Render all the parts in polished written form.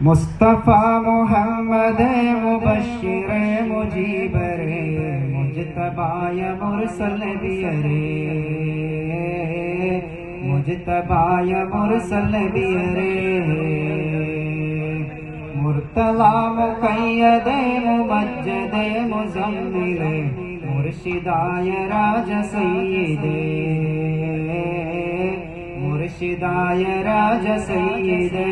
मुस्तफा मुहम्मद मुबश्शिर मुजीबर मुजतबाय मुरसल बियरे मुजतबाय मुरसल बियरे मुर्तला मुक़य्यद मुमज्जद मुज़म्मिल मुर्शिदाय राज सय्यदे मुर्शिदाय राज सय्यदे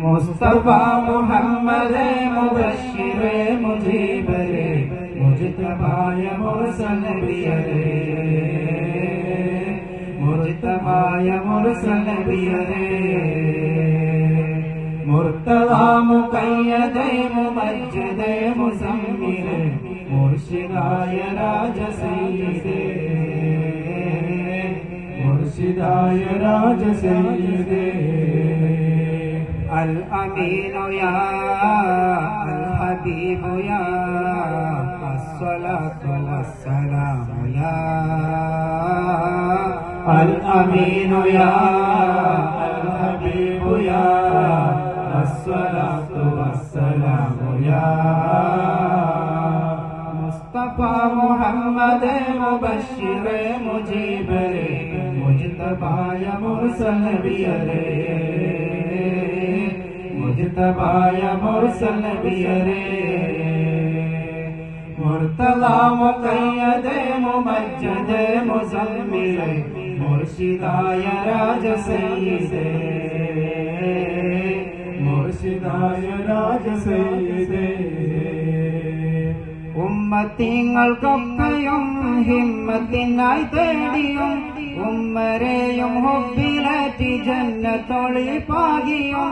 मुस्तफा मुहम्मद मुबश्शिर मुजीबर मुजतबाय मुरसल बियरे मुजतबाय मुरसल बियरे मुर्तला मुक़य्यद मुमज्जद मुज़म्मिल मुर्शिदाय राज सय्यदे मुर्शिदाय राज सय्यदे अल अमीन या अल हबीब या अस्सलातु वस्सलाम या अल अमीन या अल हबीब या अस्सलातु वस्सलाम या मुस्तफा मुहम्मद मुबश्शिर मुजीबर मुजतबाय मुरसल बियरे मुजतबाय मुरसल बियरे मुर्तला मुक़य्यद मुमज्जद मुज़म्मिल मुर्शिदाय राज सय्यदे मुर्शिदाय राज सय्यदे ഉമ്മത്തിങ്ങൾക്കൊക്കെയും ഹിമ്മത്തിനായി തേടിയും ഉമ്മരെയും ഹുബ്ബിലേറ്റി ജന്നത്തൊളി പാകിയും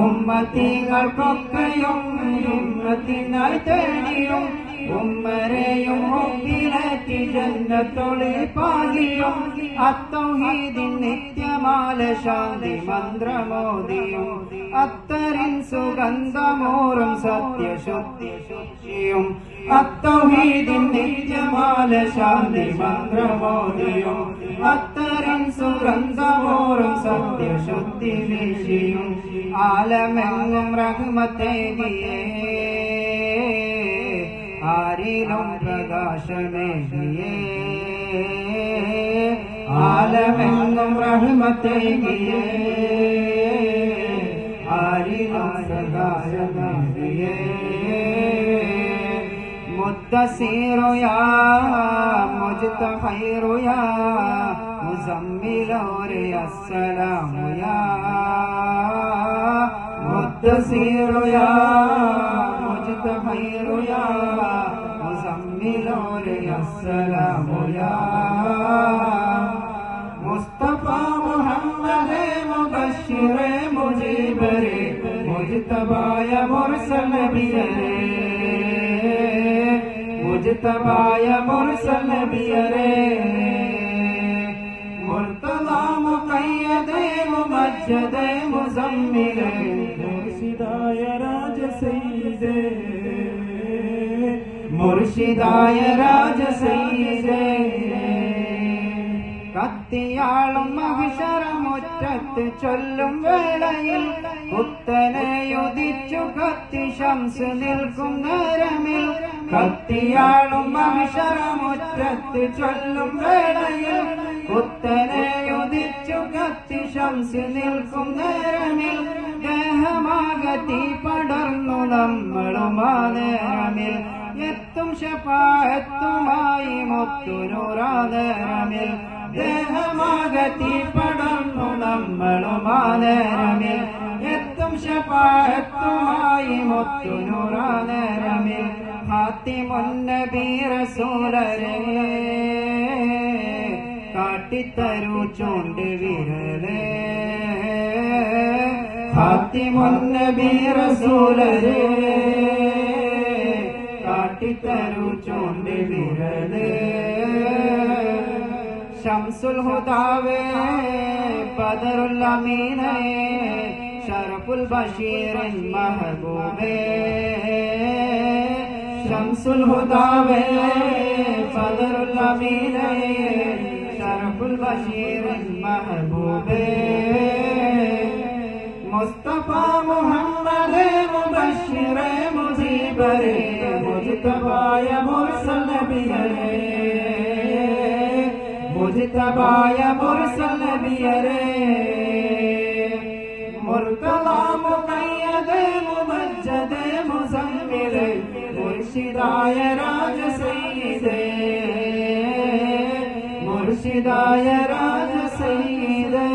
ഉമ്മത്തിങ്ങൾക്കൊക്കെയും ഹിമ്മത്തിനായി തേടിയും ഉമ്മരെയും ഹുബ്ബിലേറ്റി ജന്നത്തൊളി പാകിയും അത്തൗഹീദിൻ നിത്യമാല ശാന്തി മന്ത്രമോദിയും അത്തറിൻ സുഗന്ധമൂറും സത്യശുദ്ധിയും അത്തൗഹീദിൻ നിത്യമാല ശാന്തി മന്ത്രമോദിയും അത്തറിൻ സുഗന്ധമൂറും സത്യശുദ്ധി വീശിയും ആലമെങ്ങും റഹ്മത്തേകിയേ ആരിലും പ്രകാശമേകിയേ ആലമെങ്ങും റഹ്മത്തേകിയേ ആരിലും പ്രകാശമേകിയേ മുദ്ദസ്സിറു യാ മുജ്തഖിറു യാ മുസമ്മിലു അസ്സലാമു യാ മുദ്ദസ്സിറു യാ മുജ്തഖിറു യാ മുസമ്മിലു അസ്സലാമു യാ മുസ്തഫാ മുഹമ്മദ് മുബശ്ശിർ മുജീബർ മുജ്തബായ മുർസൽ ബിയരെ मुजतबाय मुरसल बियरे मुर्तला मुक़य्यद मुमज्जद मुज़म्मिल मुर्शिदाय राज सय्यदे मुर्शिदाय राज सय्यदे കത്തിയാളും മഹ്ശറമുറ്റത്ത് ചൊല്ലും വേളയിൽ കുത്തനെയുദിച്ചു കത്തി ശംസ് നിൽക്കും നേരമിൽ കത്തിയാളും മഹ്ശറമുറ്റത്ത് ചൊല്ലും വേളയിൽ കുത്തനെയുദിച്ചു കത്തി ശംസ് നിൽക്കും നേരമിൽ ദേഹമാകത്തി പടർന്നു നമ്മളുമാ നേരമിൽ എത്തും ശഫാഅത്തുമായി മുത്തുനൂറാ നേരമിൽ ദേഹമാകത്തി പടർന്നു നമ്മളുമാ നേരമിൽ എത്തും ശഫാഅത്തുമായി മുത്തുനൂറാ നേരമിൽ ഖാതിമുൻ നബി റസൂലരെ കാട്ടിത്തരൂ ചൂണ്ട് വിരലേ ഖാതിമുൻ നബി റസൂലരെ കാട്ടിത്തരൂ ചൂണ്ട് വിരലേ ശംസുൽ ഹുദാവേ ബദറുൽ അമീനേ ശറഫുൽ ബശീറിൻ മഹബൂബേ ശംസുൽ ഹുദാവേ ബദറുൽ അമീനേ शरफुल बशीर महबूबे मुस्तफा മുസ്തഫരെ മുജ്തബായ മുർസൽ നബിയരെ മുജ്തബായ മുർസൽ നബിയരെ മുർത്തള മുഖയ്യദ് മുമജ്ജദ് മുസമ്മിൽ മുർശിദായ രാജ സയ്യിദേ മുർശിദായ രാജ സയ്യിദേ